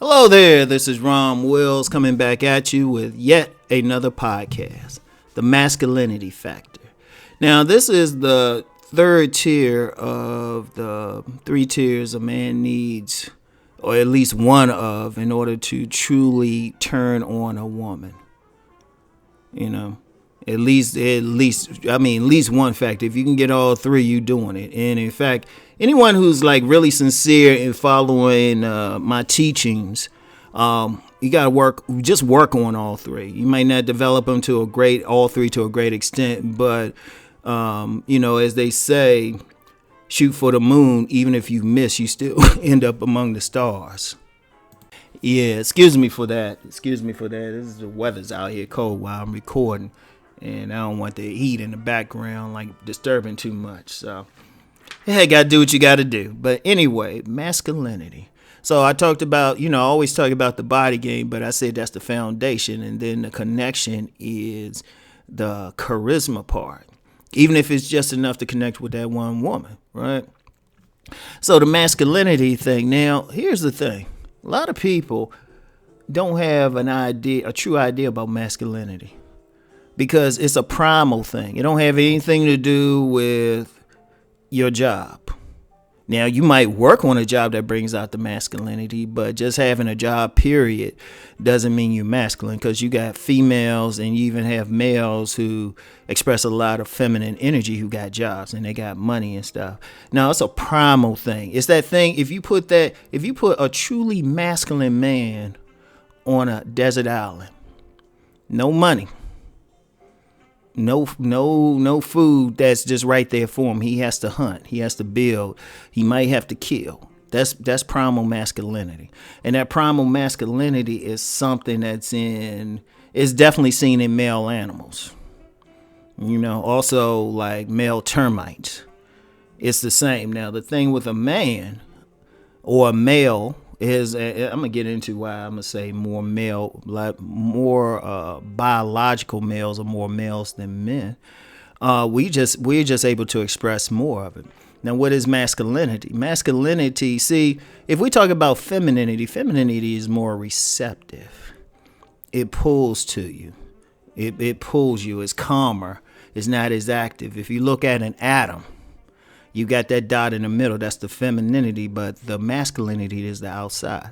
Hello there, this is Rom Wills coming back at you with yet another podcast, The Masculinity Factor. Now, this is the third tier of the three tiers a man needs, or at least one of, in order to truly turn on a woman. You know, at least one factor. If you can get all three, you doing it. And in fact, anyone who's like really sincere in following my teachings, you gotta work on all three. You might not develop them all three to a great extent, but as they say, shoot for the moon. Even if you miss, you still end up among the stars. Yeah, excuse me for that. The weather's out here cold while I'm recording, and I don't want the heat in the background like disturbing too much. So, hey, gotta do what you gotta do. But anyway, masculinity. So I talked about, I always talk about the body game, but I said that's the foundation, and then the connection is the charisma part. Even if it's just enough to connect with that one woman, right? So the masculinity thing. Now, here's the thing. A lot of people don't have a true idea about masculinity because it's a primal thing. It don't have anything to do with your job. Now, you might work on a job that brings out the masculinity, but just having a job, period, doesn't mean you're masculine, because you got females and you even have males who express a lot of feminine energy who got jobs and they got money and stuff. Now, it's a primal thing. It's that thing, if you put a truly masculine man on a desert island, no money, no food that's just right there for him. He has to hunt. He has to build. He might have to kill. That's primal masculinity. And that primal masculinity is something is definitely seen in male animals. Also like male termites. It's the same. Now, the thing with a man or a male is, I'm going to get into why I'm going to say more male, like more biological males are more males than men. We're just able to express more of it. Now, what is masculinity? Masculinity, see, if we talk about femininity is more receptive. It pulls to you. It pulls you. It's calmer. It's not as active. If you look at an atom, you got that dot in the middle. That's the femininity, but the masculinity is the outside.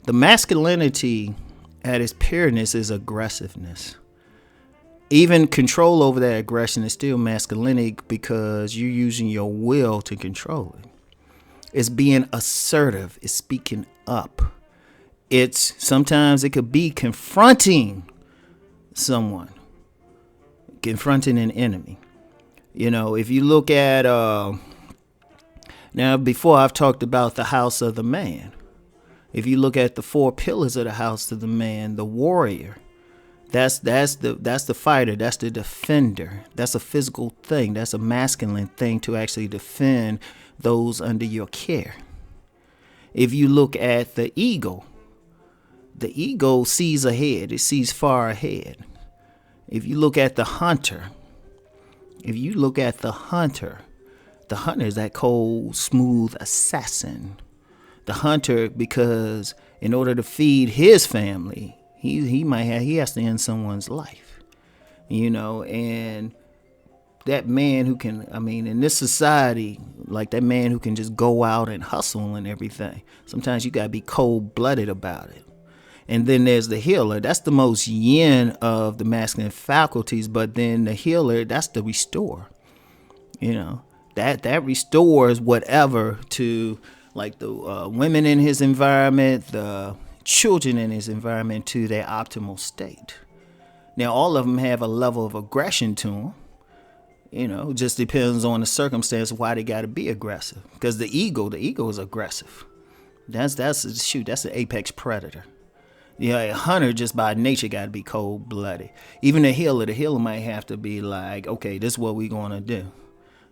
The masculinity at its pureness is aggressiveness. Even control over that aggression is still masculinity because you're using your will to control it. It's being assertive. It's speaking up. Sometimes it could be confronting someone, confronting an enemy. If you look at now, before I've talked about the house of the man. If you look at the four pillars of the house of the man, the warrior, that's the fighter, that's the defender. That's a physical thing. That's a masculine thing to actually defend those under your care. If you look at the ego sees ahead. It sees far ahead. If you look at the hunter, the hunter is that cold, smooth assassin. The hunter, because in order to feed his family, he has to end someone's life. And that man who can, in this society, like that man who can just go out and hustle and everything. Sometimes you gotta be cold-blooded about it. And then there's the healer. That's the most yin of the masculine faculties. But then the healer, that's the restorer. That restores whatever to, like, the women in his environment, the children in his environment, to their optimal state. Now, all of them have a level of aggression to them. It just depends on the circumstance why they got to be aggressive. Because the ego is aggressive. That's an apex predator. A hunter just by nature got to be cold-blooded. Even the healer might have to be like, okay, this is what we're going to do.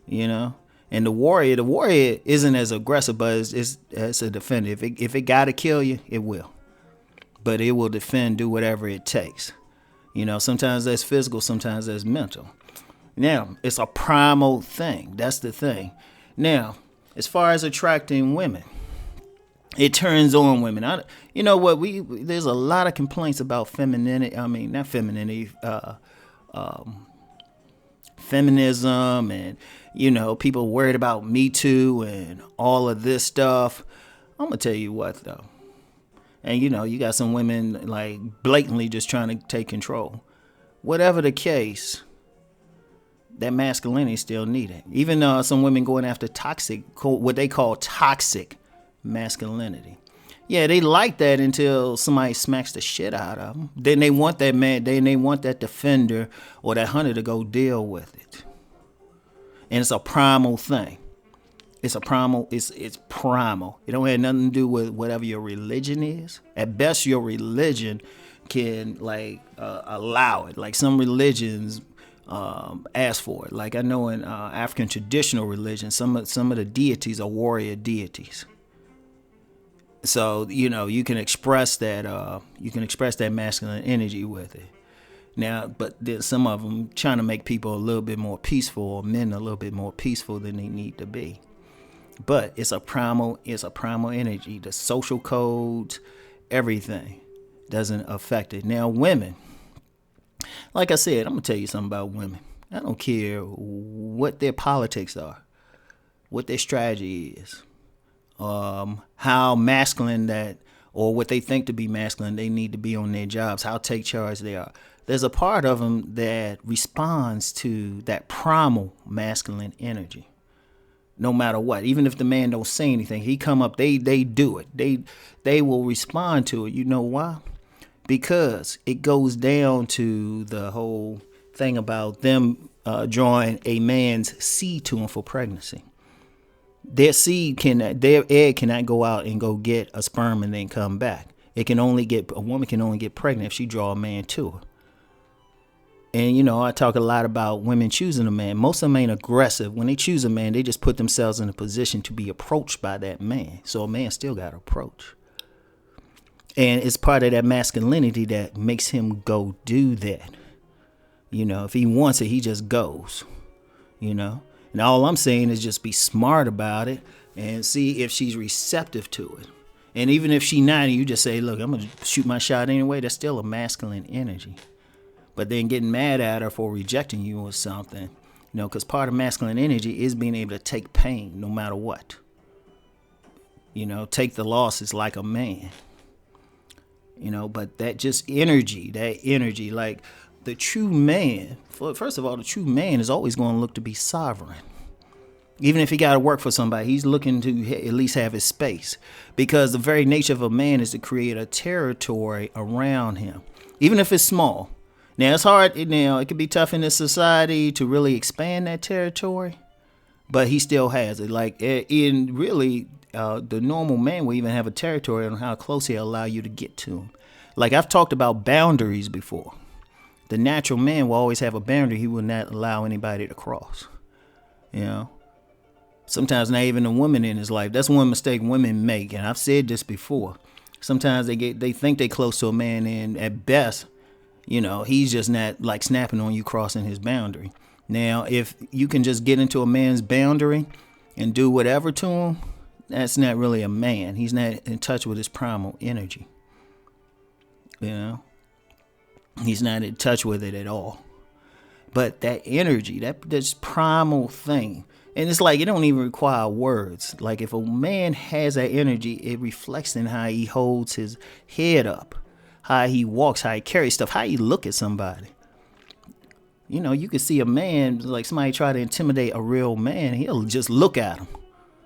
And the warrior isn't as aggressive, but it's a defender. If it got to kill you, it will. But it will defend, do whatever it takes. Sometimes that's physical, sometimes that's mental. Now, it's a primal thing. That's the thing. Now, as far as attracting women, It turns on women. You know what? There's a lot of complaints about femininity. I mean, not femininity, feminism, and people worried about Me Too and all of this stuff. I'm gonna tell you what though, and you got some women like blatantly just trying to take control. Whatever the case, that masculinity is still needed. Even some women going after what they call toxic masculinity. Yeah, they like that until somebody smacks the shit out of them. Then they want that man. Then they want that defender or that hunter to go deal with it. And it's a primal thing. It's primal. It don't have nothing to do with whatever your religion is. At best, your religion can allow it. Like some religions ask for it. Like I know in African traditional religion, some of the deities are warrior deities. So you can express that masculine energy with it. Now, but there's some of them trying to make people a little bit more peaceful, or men a little bit more peaceful than they need to be. But it's a primal energy. The social codes, everything doesn't affect it. Now, women, like I said, I'm gonna tell you something about women. I don't care what their politics are, what their strategy is. How masculine or what they think to be masculine they need to be on their jobs, how take charge they are. There's a part of them that responds to that primal masculine energy, no matter what. Even if the man don't say anything, he come up, they do it. They will respond to it. You know why? Because it goes down to the whole thing about them drawing a man's seed to him for pregnancy. Their egg cannot go out and go get a sperm and then come back. A woman can only get pregnant if she draw a man to her. And I talk a lot about women choosing a man. Most of them ain't aggressive. When they choose a man, they just put themselves in a position to be approached by that man. So a man still got to approach. And it's part of that masculinity that makes him go do that. If he wants it, he just goes. And all I'm saying is just be smart about it and see if she's receptive to it. And even if she's not, and you just say, look, I'm going to shoot my shot anyway, that's still a masculine energy. But then getting mad at her for rejecting you or something, because part of masculine energy is being able to take pain no matter what. Take the losses like a man. But that energy, like the true man, first of all, the true man is always going to look to be sovereign. Even if he got to work for somebody, he's looking to at least have his space, because the very nature of a man is to create a territory around him, even if it's small. Now, it's hard. It can be tough in this society to really expand that territory, but he still has it. Like in really, the normal man will even have a territory on how close he'll allow you to get to him. Like I've talked about boundaries before. The natural man will always have a boundary he will not allow anybody to cross. Sometimes not even a woman in his life. That's one mistake women make, and I've said this before. Sometimes they think they close to a man, and at best, he's just not like snapping on you crossing his boundary. Now, if you can just get into a man's boundary and do whatever to him, that's not really a man. He's not in touch with his primal energy. He's not in touch with it at all. But that energy, that's primal thing. And it's like, it don't even require words. Like if a man has that energy, it reflects in how he holds his head up, how he walks, how he carries stuff, how he look at somebody. You can see a man, like somebody try to intimidate a real man, he'll just look at him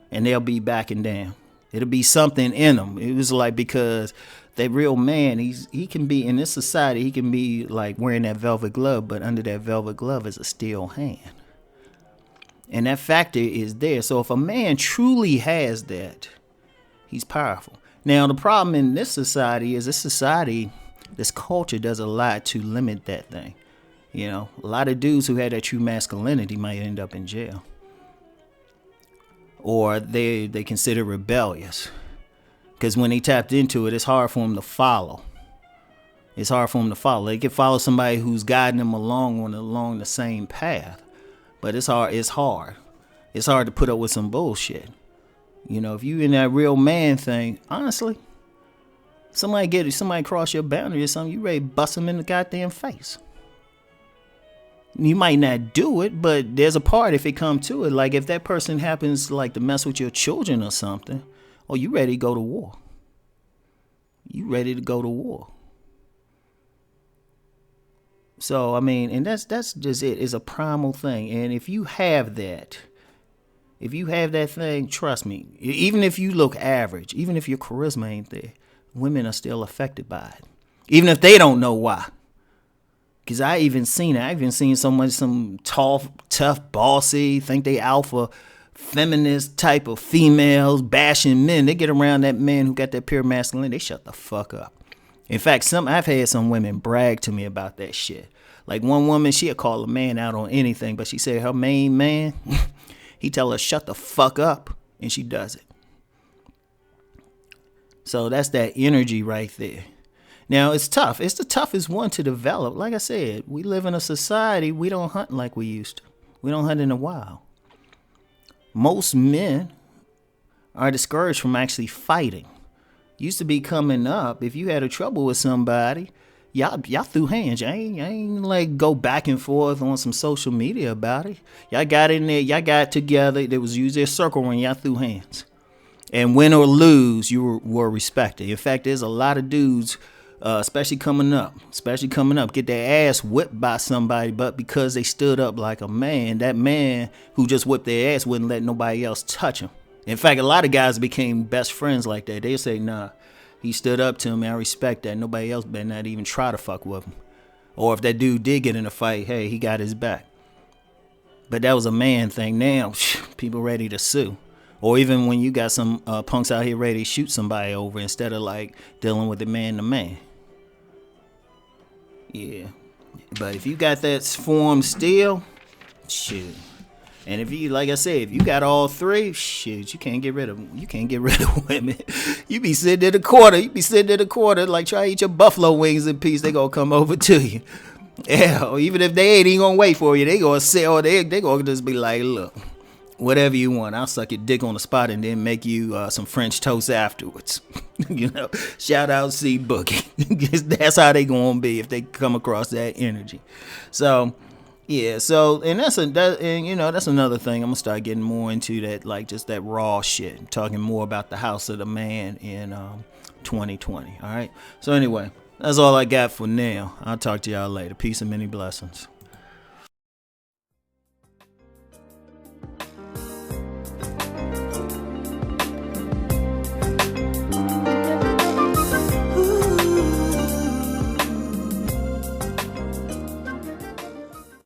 and they'll be backing down. It'll be something in him. It was like, because that real man, he can be in this society, he can be like wearing that velvet glove, but under that velvet glove is a steel hand. And that factor is there. So if a man truly has that, he's powerful. Now, the problem in this society is this culture does a lot to limit that thing. A lot of dudes who had that true masculinity might end up in jail. Or they consider rebellious. Because when they tapped into it, it's hard for them to follow. They can follow somebody who's guiding them along the same path. But it's hard. It's hard to put up with some bullshit. You know, if you in that real man thing, honestly, somebody cross your boundary or something, you ready to bust them in the goddamn face. You might not do it, but there's a part if it come to it. Like if that person happens like to mess with your children or something, oh, you ready to go to war. You ready to go to war. So, I mean, and that's just it. It's a primal thing. And if you have that thing, trust me, even if you look average, even if your charisma ain't there, women are still affected by it. Even if they don't know why. Because I even seen some tall, tough, bossy, think they alpha, feminist type of females bashing men. They get around that man who got that pure masculinity, they shut the fuck up. In fact, I've had some women brag to me about that shit. Like one woman, she'll call a man out on anything, but she said her main man, he tell her shut the fuck up, and she does it. So that's that energy right there. Now, it's tough. It's the toughest one to develop. Like I said, we live in a society, we don't hunt like we used to. We don't hunt in the wild. Most men are discouraged from actually fighting. Used to be coming up, if you had a trouble with somebody, y'all threw hands. Y'all ain't like go back and forth on some social media about it. Y'all got in there, y'all got together. There was usually a circle when y'all threw hands. And win or lose, you were respected. In fact, there's a lot of dudes, especially coming up, get their ass whipped by somebody, but because they stood up like a man, that man who just whipped their ass wouldn't let nobody else touch him. In fact, a lot of guys became best friends like that. They'll say, nah, he stood up to me. I respect that. Nobody else better not even try to fuck with him. Or if that dude did get in a fight, hey, he got his back. But that was a man thing. Now, people ready to sue. Or even when you got some punks out here ready to shoot somebody over instead of like dealing with the man to man. Yeah. But if you got that form still, shoot. And if you, like I said, if you got all three, shit, you can't get rid of women. You be sitting at a quarter, like try to eat your buffalo wings in peace. They gonna come over to you. Yeah, or even if they ain't even gonna wait for you, they gonna say, or they gonna just be like, look, whatever you want, I'll suck your dick on the spot and then make you some French toast afterwards. You know, shout out C Boogie. That's how they gonna be if they come across that energy. So. Yeah, so and that's another thing. I'm gonna start getting more into that, like just that raw shit. Talking more about the house of the man in 2020. All right. So anyway, that's all I got for now. I'll talk to y'all later. Peace and many blessings.